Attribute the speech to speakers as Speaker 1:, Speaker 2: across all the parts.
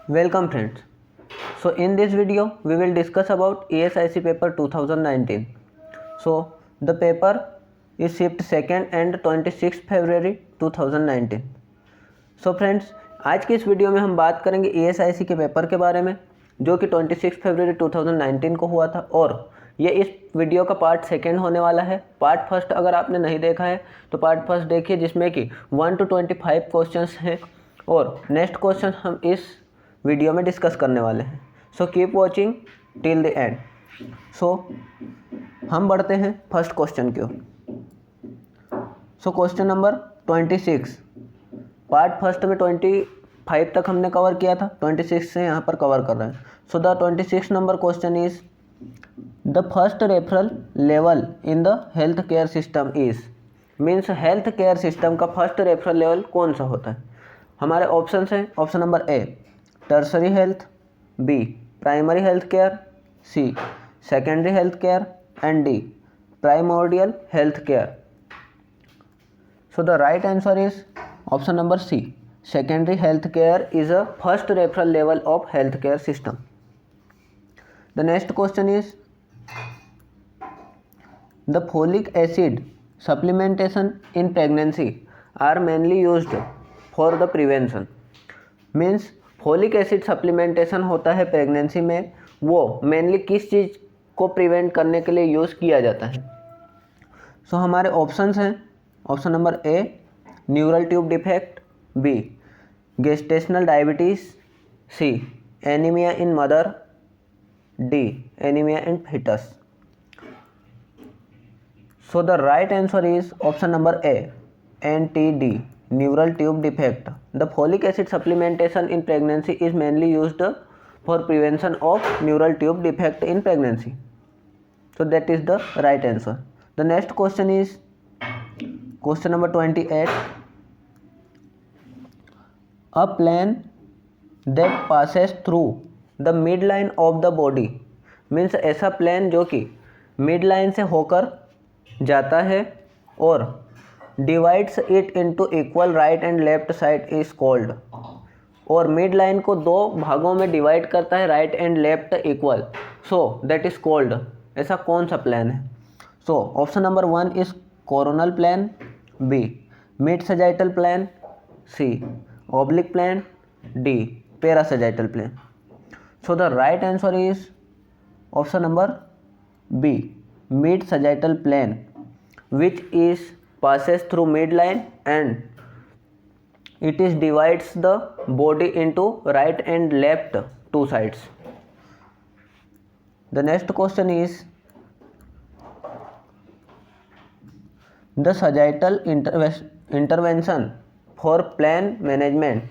Speaker 1: Welcome friends. So in this video we will discuss about ESIC paper 2019. So the paper is shipped 2nd and 26th February 2019. So friends, आज की इस video में हम बात करेंगे ESIC के paper के बारे में जो कि 26 फरवरी 2019 को हुआ था और ये इस वीडियो का पार्ट सेकेंड होने वाला है। पार्ट फर्स्ट अगर आपने नहीं देखा है तो पार्ट फर्स्ट देखिए जिसमें कि 1 to 25 क्वेश्चंस हैं और नेक्स्ट क्वेश्चन हम इस वीडियो में डिस्कस करने वाले हैं। So keep watching till the end. So हम बढ़ते हैं फर्स्ट क्वेश्चन की ओर। So question number 26, part first में 25 तक हमने कवर किया था, 26 से यहाँ पर कवर कर रहे हैं। So the 26 number question is the first referral level in the health care system is, means health care system का फर्स्ट रेफरल लेवल कौन सा होता है। हमारे ऑप्शन हैं, option number A tertiary health, B primary health care, C secondary health care and D primordial health care. So the right answer is option number C, secondary health care is a first referral level of health care system. The next question is the folic acid supplementation in pregnancy are mainly used for the prevention, means folic acid supplementation होता है pregnancy में, वो mainly किस चीज़ को prevent करने के लिए यूज़ किया जाता है। सो हमारे ऑप्शंस हैं, option number A neural tube defect, B gestational diabetes, C anaemia in mother, D anaemia in foetus. So the right answer is option number A NTD neural tube defect. The folic acid supplementation in pregnancy is mainly used for prevention of neural tube defect in pregnancy. So that is the right answer. The next question is question number 28, a plane that passes through the midline of the body, means ऐसा plane जो कि midline से होकर जाता है और divides it into equal right and left side is called, और midline को दो भागों में डिवाइड करता है right and left equal, so that is called, ऐसा कौन सा प्लेन है। So option number 1 is coronal plane, B mid sagittal plane, C oblique plane, D parasagittal plane. So the right answer is option number B mid sagittal plane, which is passes through midline and it is divides the body into right and left two sides. The next question is the sagittal intervention for plan management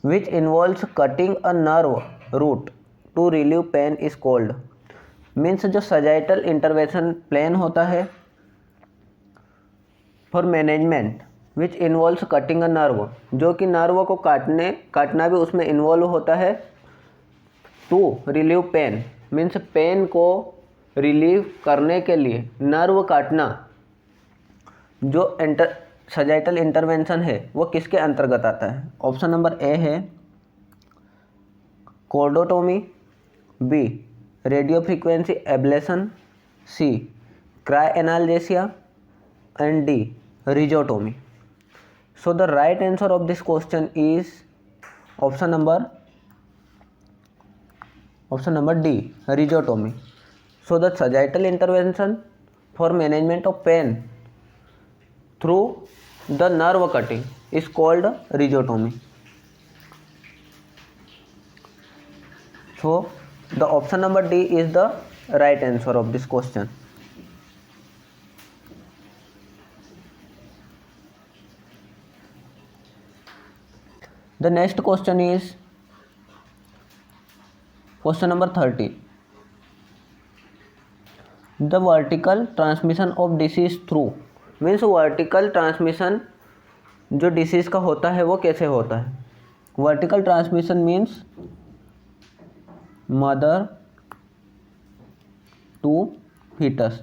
Speaker 1: which involves cutting a nerve root to relieve pain is called, means जो sagittal intervention plan होता है for management which involves cutting a nerve, जो कि nerve को काटना भी उसमें involve होता है, to relieve pain, means pain को रिलीव करने के लिए नर्व काटना, जो सजाइटल इंटरवेंशन है वो किसके अंतर्गत आता है। ऑप्शन नंबर ए है cordotomy, B radiofrequency ablation, C cryo analgesia and D rhizotomy. So the right answer of this question is option number D rhizotomy. So the सजाइटल intervention for management of pain through the nerve cutting is called rhizotomy. So the option number D is the right answer of this question. The next question is question number 30, the vertical transmission of disease through, means vertical transmission जो disease का होता है वो कैसे होता है। Vertical transmission means mother to foetus.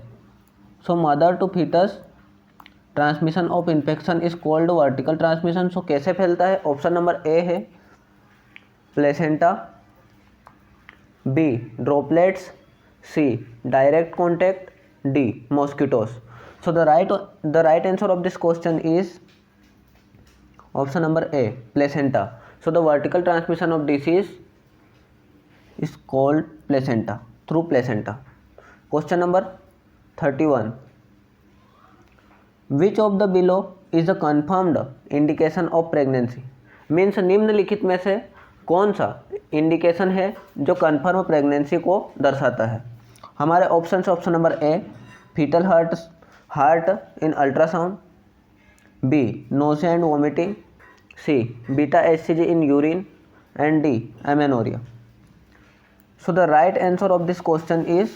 Speaker 1: So mother to foetus transmission of infection is called vertical transmission. So कैसे फैलता है, ऑप्शन नंबर ए है placenta, B. droplets, C. direct contact, D. mosquitoes. So the right answer of this question is option number A, placenta. So the vertical transmission of disease is called placenta, through placenta. Question number 31. Which of the below is a confirmed indication of pregnancy? Means निम्नलिखित में से कौन सा indication है जो confirm pregnancy को दर्शाता है? हमारे option number A, foetal heart in ultrasound, B. Nausea and vomiting, C. Beta HCG in urine, and D. Amenorrhoea. So the right answer of this question is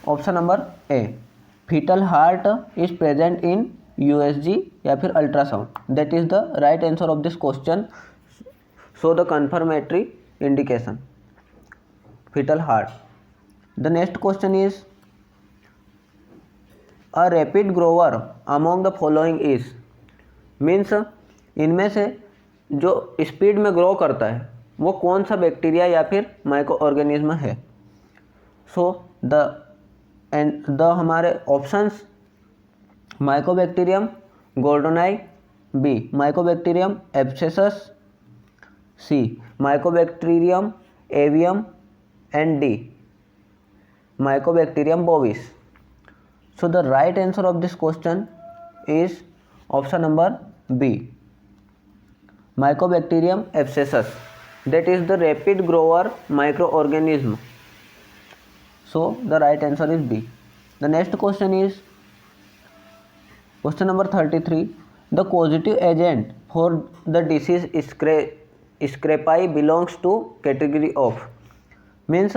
Speaker 1: option number A, foetal heart is present in USG या फिर ultrasound. That is the right answer of this question. So the confirmatory indication foetal heart. The next question is a rapid grower among the following is. Means इनमें से जो speed में grow करता है वो कौन सा बैक्टीरिया या फिर माइक्रो ऑर्गेनिज्म है? सो द हमारे options Mycobacterium gordonae, B. Mycobacterium abscessus, C. Mycobacterium avium, and D. Mycobacterium bovis. So the right answer of this question is option number B, Mycobacterium abscessus. That is the rapid grower microorganism. So the right answer is B. The next question is question number 33. The causative agent for the disease Scrapi belongs to category of. Means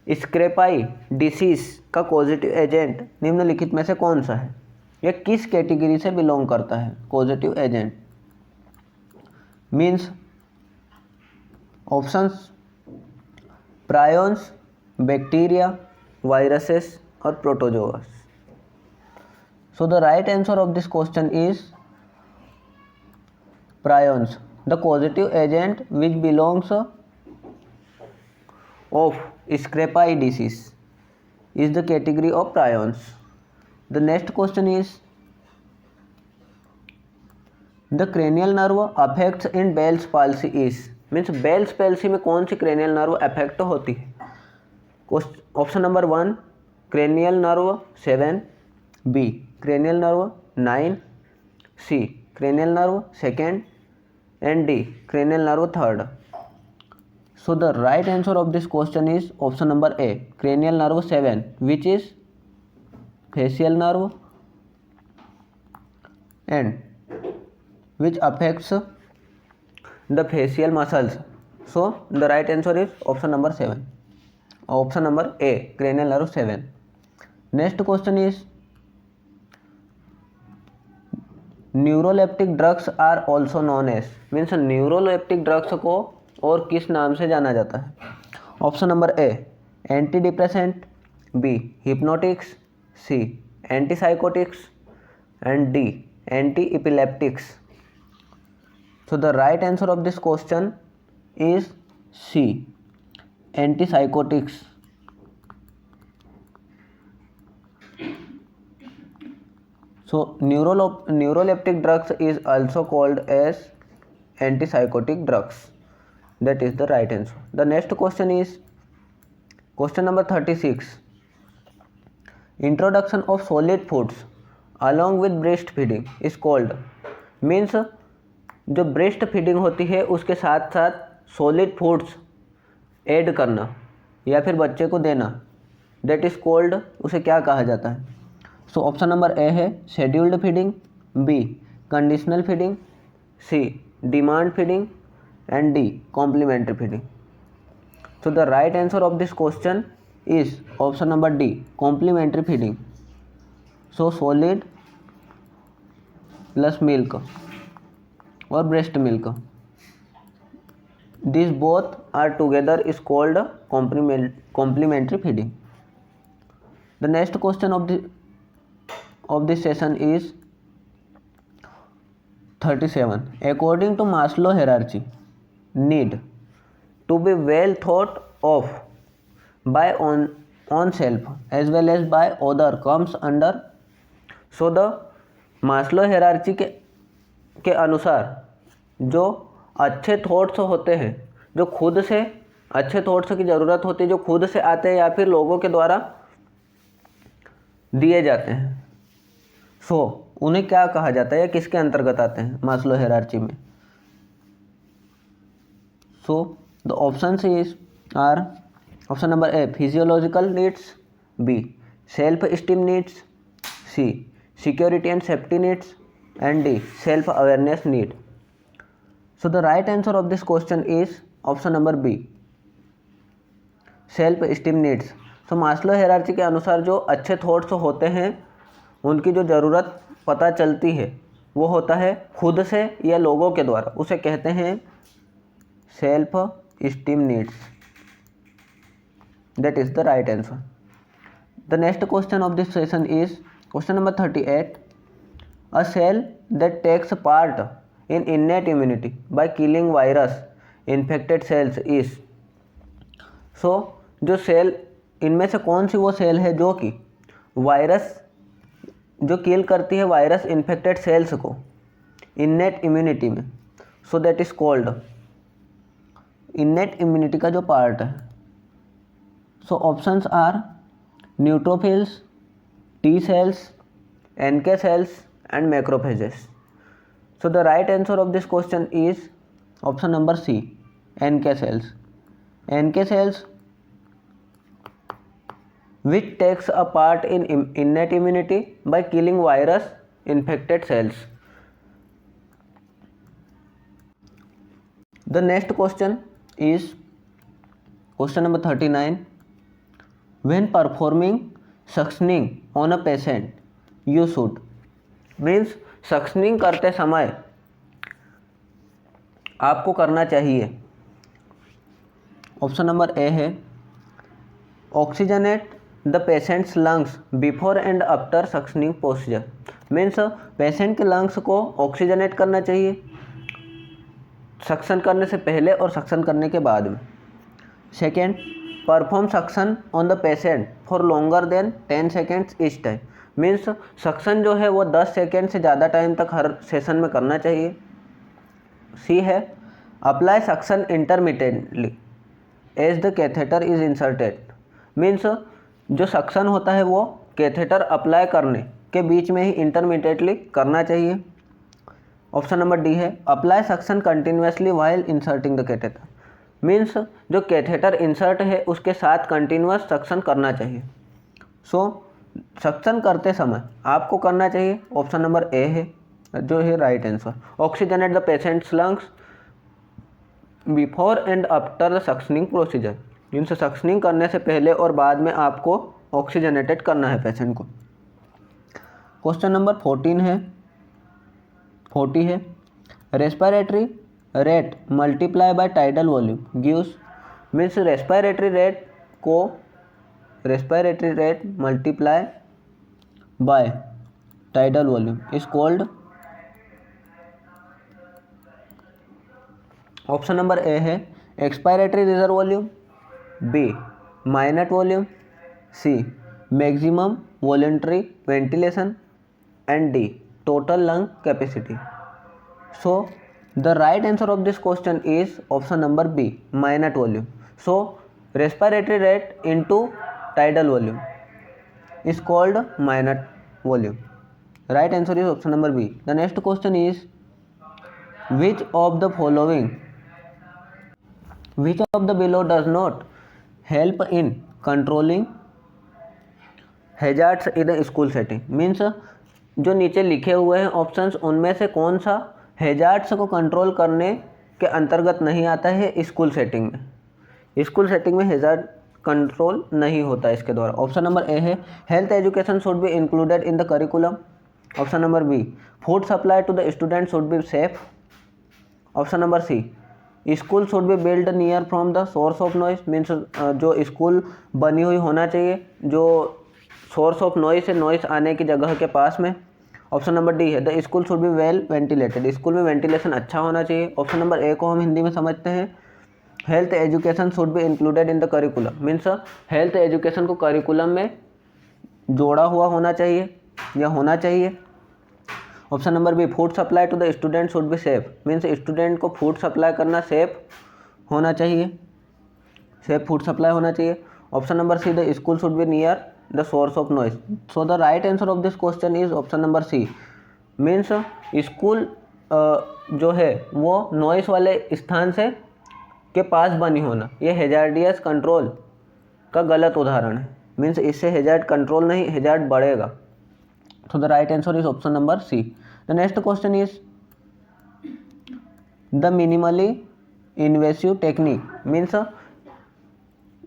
Speaker 1: Scrapi disease का causative agent निम्नलिखित में से कौन सा है? यह किस category से बिलोंग करता है? causative agent means options prions, bacteria, viruses और protozoas. So the right answer of this question is prions. The causative agent which belongs of scrapie disease is the category of prions. The next question is the cranial nerve affects in Bell's palsy is. Means Bell's palsy में कौन सी cranial nerve affect होती है? Option number 1 cranial nerve 7, B. Cranial nerve 9, C. Cranial nerve 2, and D. Cranial nerve 3. So the right answer of this question is option number A, cranial nerve 7, which is facial nerve and which affects the facial muscles. So the right answer is option number 7. Option number A, cranial nerve 7. Next question is neuroleptic drugs are also known as. Means neuroleptic drugs को और किस नाम से जाना जाता है? Option number A, antidepressant, B. Hypnotics, C. Antipsychotics, and D. Antiepileptics. So the right answer of this question is C, antipsychotics. So neuroleptic drugs is also called as antipsychotic drugs. That is the right answer. The next question is question number 36. Introduction of solid foods along with breastfeeding is called. Means जो breast feeding होती है उसके साथ साथ solid foods add करना या फिर बच्चे को देना, दैट इज़ कॉल्ड, उसे क्या कहा जाता है? सो ऑप्शन नंबर ए है scheduled feeding, B. Conditional feeding, C. Demand feeding, and D. Complementary feeding. So the right answer of this question is option number D, complementary feeding. So solid plus milk और breast milk, these both are together is called complementary feeding. The next question of this session is 37. According to Maslow hierarchy, need to be well thought of by oneself as well as by other comes under. So the Maslow hierarchy के अनुसार जो अच्छे thoughts होते हैं, जो खुद से अच्छे थॉट्स की ज़रूरत होती है, जो खुद से आते हैं या फिर लोगों के द्वारा दिए जाते हैं, सो उन्हें क्या कहा जाता है या किसके अंतर्गत आते हैं मास्लो हायरार्की में? So the options are option number A physiological needs, B self esteem needs, C security and safety needs and D self awareness need. So the right answer of this question is option number B self esteem needs. So Maslow hierarchy के अनुसार जो अच्छे thoughts होते हैं उनकी जो ज़रूरत पता चलती है वो होता है खुद से या लोगों के द्वारा, उसे कहते हैं self esteem needs. That is the right answer. The next question of this session is question number 38. A cell that takes part in innate immunity by killing virus infected cells is. So जो cell, इनमें से कौन सी वो cell है जो कि virus जो kill करती है वायरस इन्फेक्टेड सेल्स को इन्नेट इम्यूनिटी में? So that is called innate immunity का जो पार्ट है. So options are neutrophils, T cells, NK cells and macrophages. So the right answer of this question is option number C NK cells. NK cells which takes a part in innate immunity by killing virus infected cells. The next question is question number 39. When performing suctioning on a patient, you should means suctioning करते समय आपको करना चाहिए. Option number A है oxygenate the patients lungs before and after suctioning procedure. Means patient के lungs को oxygenate करना चाहिए सक्शन करने से पहले और सक्शन करने के बाद में. Second, perform suction on the patient for longer than 10 seconds each time. Means suction जो है वो 10 सेकेंड से ज़्यादा टाइम तक हर सेशन में करना चाहिए. सी है apply suction intermittently as the catheter is inserted. Means जो सक्शन होता है वो कैथेटर अप्लाई करने के बीच में ही इंटरमीडिएटली करना चाहिए. ऑप्शन नंबर डी है apply suction continuously while inserting the catheter. Means जो कैथेटर इंसर्ट है उसके साथ कंटिन्यूस सक्शन करना चाहिए. सो सक्शन करते समय आपको करना चाहिए ऑप्शन नंबर ए है जो है right answer. Oxygenate the patients lungs before and after the suctioning procedure. जिनसे सक्शनिंग करने से पहले और बाद में आपको ऑक्सीजनेटेड करना है पेशेंट को. क्वेश्चन नंबर 40 है respiratory rate multiply by tidal volume gives. Means respiratory rate multiply by tidal volume is called. Option number A है expiratory reserve volume, B minute volume, C maximum voluntary ventilation and D total lung capacity. So the right answer of this question is option number B minute volume. So respiratory rate into tidal volume is called minute volume. Right answer is option number B. The next question is which of the below does not help in controlling hazards in a school setting. Means जो नीचे लिखे हुए हैं options उनमें से कौन सा hazards को कंट्रोल करने के अंतर्गत नहीं आता है स्कूल सेटिंग में. स्कूल सेटिंग में हैजार्ड कंट्रोल नहीं होता इसके द्वारा. ऑप्शन नंबर ए है health education should be included in the curriculum. Option number B food supply to the student should be safe. Option number C school should be build near from the source of noise. Means जो school बनी हुई होना चाहिए जो source of noise है, noise आने की जगह के पास में. ऑप्शन नंबर डी है the school should be well ventilated, school में वेंटिलेशन अच्छा होना चाहिए। ऑप्शन नंबर ए को हम हिंदी में समझते हैं health education should be included in the curriculum, means health education को करिकुलम में जोड़ा हुआ होना चाहिए या होना चाहिए। Option number B food supply to the student should be safe, means student को फूड सप्लाई करना सेफ होना चाहिए, सेफ फूड सप्लाई होना चाहिए। Option number C the school should be near the source of noise, so the right answer of this question is option number C, means school जो है वो noise वाले स्थान से के पास बनी होना, ये हेजार्डियस कंट्रोल का गलत उदाहरण है, मीन्स इससे हेजार्ड कंट्रोल नहीं, हेजार्ड बढ़ेगा। So the right answer is option number C. The next question is the minimally invasive technique means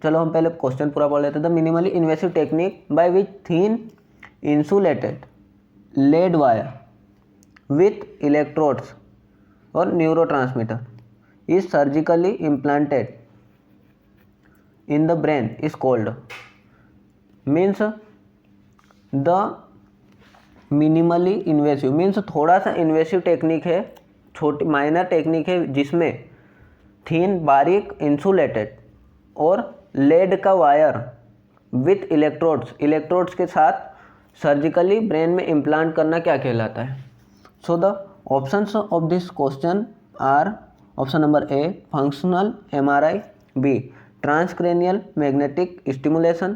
Speaker 1: चलो हम पहले क्वेश्चन पूरा पढ़ लेते हैं। The minimally invasive technique by which thin insulated lead wire with electrodes और neurotransmitter is surgically implanted in the brain is called, means the minimally invasive means थोड़ा सा इन्वेसिव टेक्निक है, छोटी माइनर टेक्निक है जिसमें थिन बारीक insulated और lead का वायर विथ इलेक्ट्रोड्स के साथ सर्जिकली ब्रेन में इम्प्लांट करना क्या कहलाता है। So the options of this question are option number A functional MRI, B transcranial magnetic stimulation,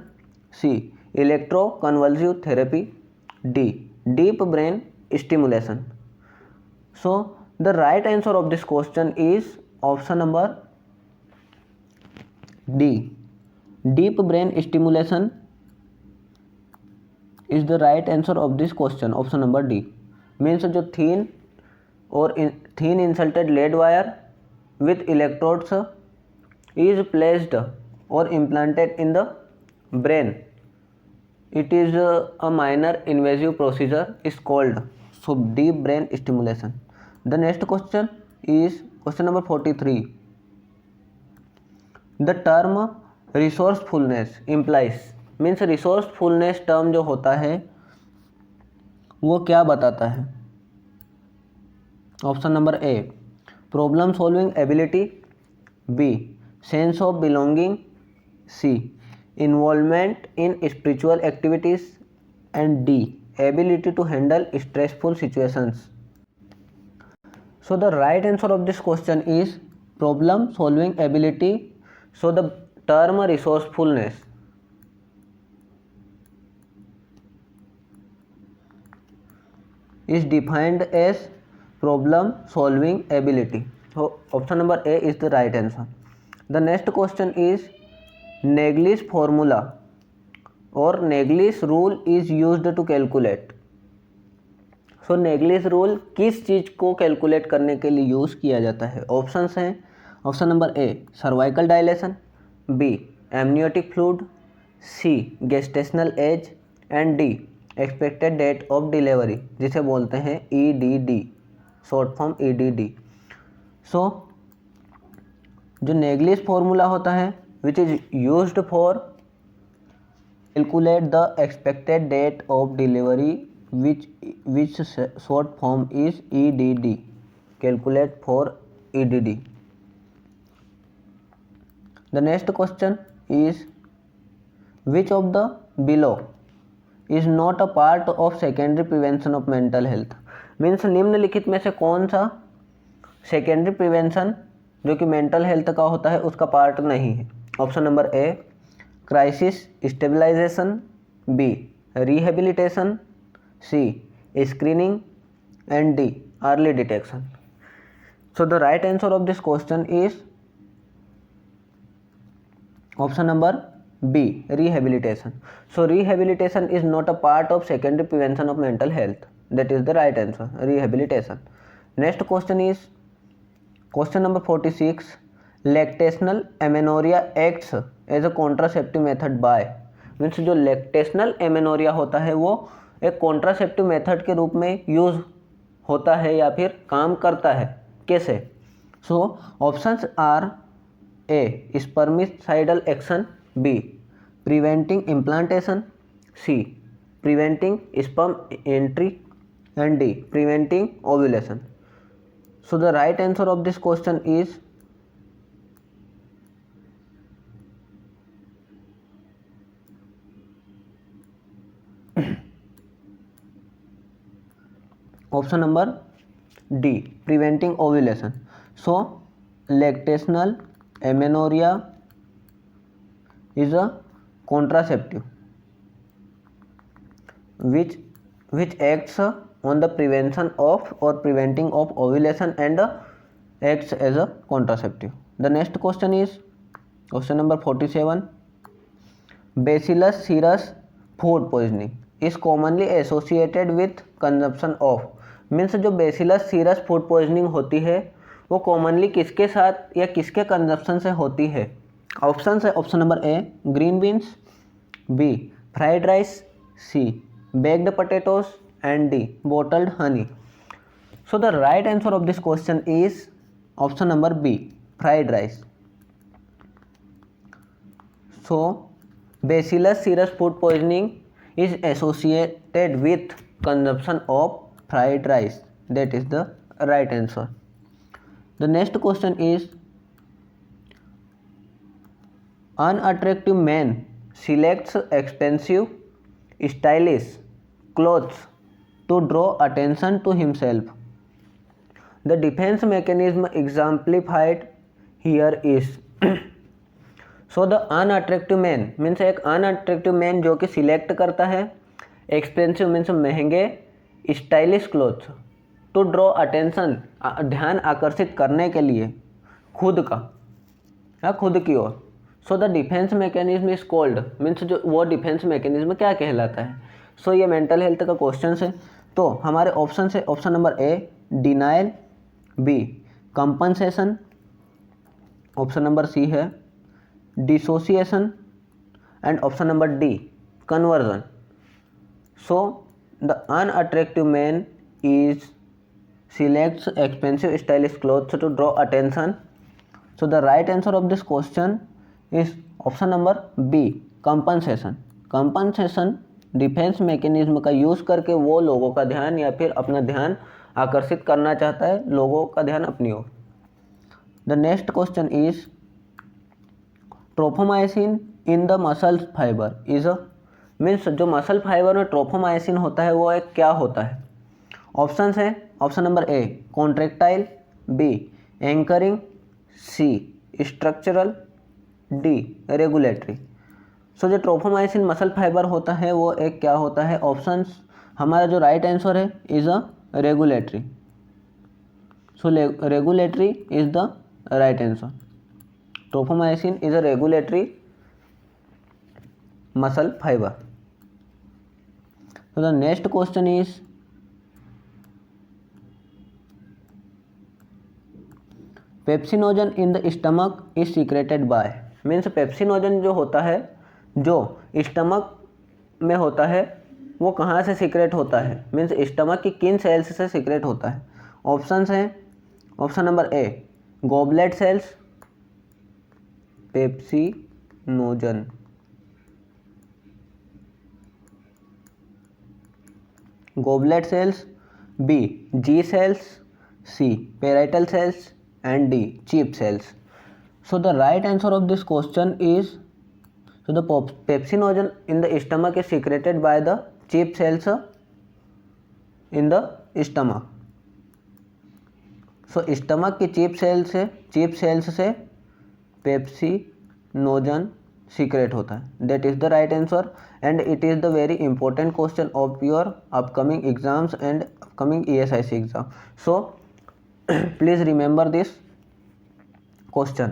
Speaker 1: C electroconvulsive therapy, D deep brain stimulation. So the right answer of this question is option number D, deep brain stimulation is the right answer of this question, option number D, means जो thin और thin insulted lead wire with electrodes is placed or implanted in the brain, it is a minor invasive procedure is called so deep brain stimulation. The next question is question number 43. The term resourcefulness implies, means resourcefulness term जो होता है वो क्या बताता है। Option number A problem solving ability, B sense of belonging, C involvement in spiritual activities, and D ability to handle stressful situations. So the right answer of this question is problem solving ability. So the term resourcefulness is defined as problem solving ability. So option number A is the right answer. The next question is Naegele's formula और Naegele's rule is used to calculate. So Naegele's rule किस चीज़ को calculate करने के लिए use किया जाता है। ऑप्शंस हैं option number A cervical dilation, B amniotic fluid, C gestational age, and D expected date of delivery जिसे बोलते हैं EDD, short form EDD। So जो नेग्लिश फॉर्मूला होता है which is used for calculate the expected date of delivery which short form is EDD, calculate for EDD. The next question is which of the below is not a part of secondary prevention of mental health, means निम्नलिखित में से कौन सा secondary prevention जो कि mental health का होता है उसका पार्ट नहीं है। Option number A crisis stabilisation, B rehabilitation, C screening, and D early detection. So the right answer of this question is option number B rehabilitation. So rehabilitation is not a part of secondary prevention of mental health, that is the right answer rehabilitation. Next question is question number 46 lactational amenorrhoea acts as a contraceptive method by, means जो lactational amenorrhoea होता है वो एक contraceptive method के रूप में use होता है या फिर काम करता है, कैसे। So options are A spermicidal action, B preventing implantation, C preventing sperm entry, and D. Preventing ovulation. So the right answer of this question is option number D. Preventing ovulation. So lactational amenorrhea is a contraceptive which acts on the prevention of or preventing of ovulation and acts as a contraceptive. The next question is question number 47. Bacillus cereus food poisoning is commonly associated with consumption of, means जो bacillus cereus food poisoning होती है वो commonly किसके साथ या किसके consumption से होती है? ऑप्शन है option number A green beans, B fried rice, C baked potatoes and D bottled honey. So the right answer of this question is option number B fried rice. So bacillus cereus food poisoning is associated with consumption of fried rice. That is the right answer. The next question is unattractive man selects expensive stylish clothes to draw attention to himself. The defense mechanism exemplified here is so the unattractive man means एक unattractive man जो कि select करता है expensive means महंगे stylish clothes to draw attention ध्यान आकर्षित करने के लिए खुद का या खुद की ओर. So the defence mechanism is called means जो वो डिफेंस मैकेनिज्म क्या कहलाता है? सो ये मेंटल हेल्थ का क्वेश्चन है. तो हमारे ऑप्शन है option number A denial, B compensation, option number C है dissociation and option number D conversion. So the unattractive man is selects expensive stylish clothes to draw attention. So the right answer of this question is option number B compensation. Compensation defence mechanism का use करके वो लोगों का ध्यान या फिर अपना ध्यान आकर्षित करना चाहता है, लोगों का ध्यान अपनी ओर. The next question is tropomyosin in the muscle fibre is means जो मसल फाइबर में ट्रोफोमाइसिन होता है वो एक क्या होता है? ऑप्शन है option number A contractile, B anchoring, C structural, D regulatory. So जो ट्रोफोमाइसिन मसल फाइबर होता है वो एक क्या होता है? ऑप्शंस हमारा जो राइट आंसर है is a regulatory. So regulatory is the right answer. Tropomyosin is a regulatory muscle fiber. So the next question is pepsinogen in the stomach is secreted bye means pepsinogen जो होता है जो stomach में होता है वो कहाँ से सीक्रेट होता है? मीन्स स्टमक की किन सेल्स से सीक्रेट होता है? ऑप्शंस हैं option number A goblet cells, pepsinogen, goblet cells, B G cells, C parietal cells and D chief cells. So the right answer of this question is so the pepsinogen in the stomach is secreted by the chief cells in the stomach. So stomach की chief cells से pepsinogen secrete होता है. That is the right answer and it is the very important question of your upcoming exams and upcoming ESIC exam. So please remember this question.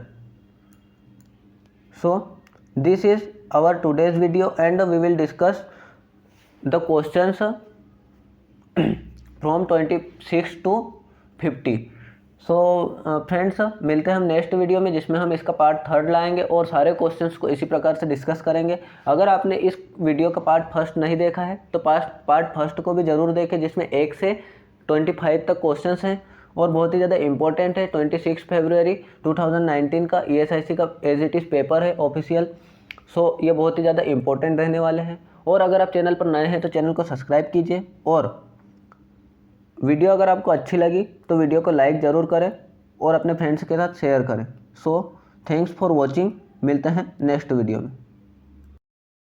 Speaker 1: So this is our today's video and we will discuss the questions from 26 to 50. So friends मिलते हैं हम next video में जिसमें हम इसका part 3 लाएंगे और सारे क्वेश्चंस को इसी प्रकार से डिस्कस करेंगे. अगर आपने इस वीडियो का पार्ट 1 नहीं देखा है तो पार्ट 1 को भी ज़रूर देखें जिसमें 1 से 25 तक क्वेश्चंस हैं और बहुत ही ज़्यादा इंपॉर्टेंट है. 26 फरवरी 2019 का ESIC का एज इट इज़ पेपर है ऑफिशियल. सो ये बहुत ही ज़्यादा इंपॉर्टेंट रहने वाले हैं. और अगर आप चैनल पर नए हैं तो चैनल को सब्सक्राइब कीजिए और वीडियो अगर आपको अच्छी लगी तो वीडियो को लाइक ज़रूर करें और अपने फ्रेंड्स के साथ शेयर करें। सो थैंक्स फॉर वॉचिंग, मिलते हैं नेक्स्ट वीडियो में।